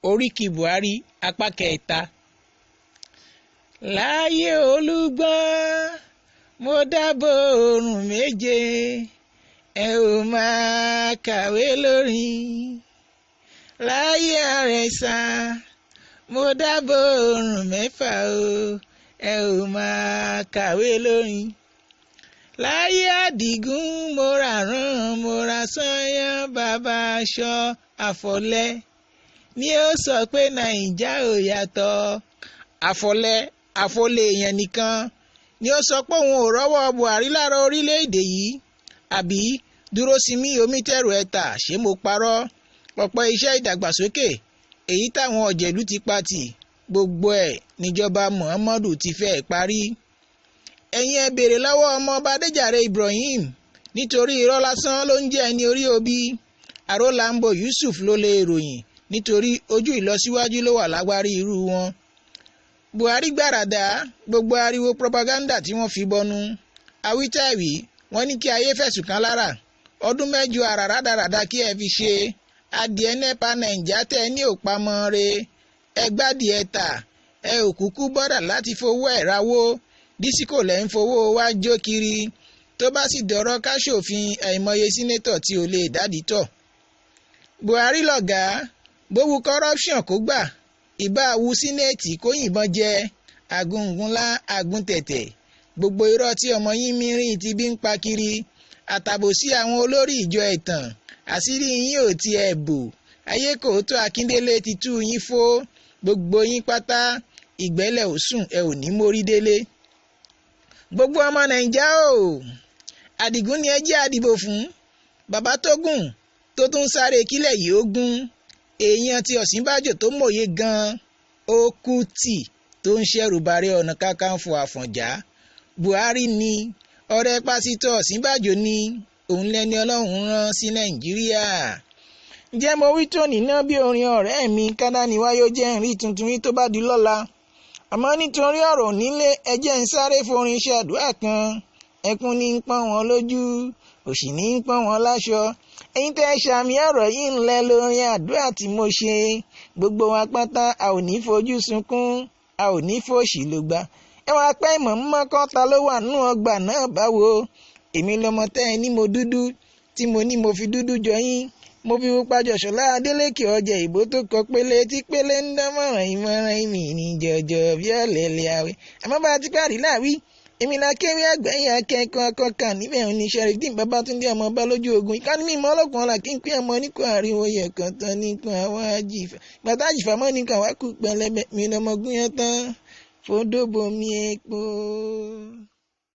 Oríkì Buhari apá kẹta. Láyé olúgbọ́n mo dábò oòrùn méje, ẹ ò máa kàwé lórin. Láyé àrẹ̀sà mo dábò oòrùn mẹ́fà o, ẹ ò máa kàwé lórin. Láyé àdìgún mo ra rán mo ra sányán bàbá aṣọ àfọ̀lẹ́ ni ó sọ pé nàìjà ò yàtọ̀. àfọlẹ́ èèyàn nìkan ni ó sọ pé òun ò rọ́wọ́ Buhari lára orílẹ̀-èdè yìí, àbí dúró sí mi omi tẹ̀rù ẹ̀ta ṣé mo parọ́? Pọ̀pọ̀ iṣẹ́ ìdàgbàsókè èyí táwọn ọ̀jẹ̀lú ti pa tì, gbogbo ẹ̀ níjọba Muhammadu ti fẹ́ parí. Ẹ̀yin ẹ béèrè lọ́wọ́ ọmọọba Adéjàre Ibrahim, nítorí irọ́ lásán ló ń jẹ́ ẹni orí obi. Àrólàǹbò Yusuf ló lè ròyìn, nítorí ojú ìlọsíwájú ló wà lágbárí irú wọn. Buhari gbàràdà gbogbo ariwo propaganda tí wọ́n fi bọnu. Awítàwí wọ́n ní kí ayé fẹ̀sùn kan lára. Ọdún mẹ́jọ àrà rádaràda kí ẹ fi ṣe. Adìẹ nẹ́pa nàìjà tẹ́ ní òpamọ́ re. Ẹ gbádìẹ ta, ẹ ò kúkú bọ́dà láti fowó ẹ̀ rawó. Dísíkò lẹ́ ń fowó wá jó kiri. Tó bá sì dọ̀rọ̀ káṣòfin àìmọye sínétọ̀ tí ò lè dádì tọ̀. Buhari lọ̀gá, bówú corruption kó gbà, ìbá wu sínéètì kó yìnbọn jẹ, àgùngùnlá àgùntẹ̀tẹ̀. Gbogbo irọ́ tí ọmọ yín mìíràn ti bí ń pa kiri, àtàbòsí àwọn olórí ìjọ ẹ̀tàn, àṣírí yín ò tiẹ̀ bò. Ayé kò tó Akíndélé ti tú yín fó. Gbogbo yín pátá ìgbẹ́lẹ̀ ò sùn, ẹ ò ní mórí délé. Gbogbo ọmọ nàìjà o, Àdìgún ni ẹ jẹ́ àdìbò fún. Bàbá tó gùn tó tún sáré kílẹ̀ yìí ó gún. Èèyàn ti Ọ̀ṣínbàjò tó mòye gan-an, ó kú tì tó ń ṣẹ̀rù bàrẹ̀ ọ̀nà kakanfò Àfọ̀njá. Buhari ni ọ̀rẹ́ pásítọ̀ Ọ̀ṣínbàjò ni òun lẹni Ọlọ́run rán sí Nàìjíríà. Ǹjẹ́ mo wí tòní náà bí orin ọ̀rẹ́ mi Kádániwáyé ó jẹ́ ìrìn tuntun yìí tó bá di lọ́la. Àmọ́ nítorí ọ̀rọ̀ nílé ẹ jẹ́ ń sáré forin iṣẹ́ àdúrà kan. Ẹkún ní ń pọ́n wọn lójú, òṣì ní ń pọ́n wọn láṣọ. Ẹ̀yin tẹ́ ṣàmì ọ̀rọ̀ yìí ń lẹ lórí àdúrà tí mo ṣe. Gbogbo wa pátá a ò ní fojú sunkún, a ò ní fòṣì ló gbà. Ẹ wá pẹ́ ìmọ̀ mímọ́ kan ta ló wà nínú ọgbà náà báwo. Èmi lọmọ tẹ́ ẹ ní mo dúdú, tí mo ní mo fi dúdú jọ yín. Mo fi pupa jọ̀ṣọ́lá Adélékè ọjà ìbò tó kọ pélé tí pélé ń dámọ̀ràn ìmọ̀ràn ìmì ní jọjọ bí ọ̀lẹ́lẹ̀ àwẹ̀. Àmọ́ bá a ti parí láàwí, èmi la Akewi Agbaye Akekoo Akoka níbẹ̀ ní Sheriff Babátúndé ọmọ ọba lójú ogun. Ìkànnì mímọ́ ọlọ́kùnrin ọ̀la kí n pín ọmọ níkùn àríwó yẹ̀kan tán níkùn àwọn àjìfà. Gbàtà àjìfà mọ́ níkùn àwákù pẹ̀lẹ́bẹ̀ mi lọmọ gúnyán tán fòdóbò mi epo.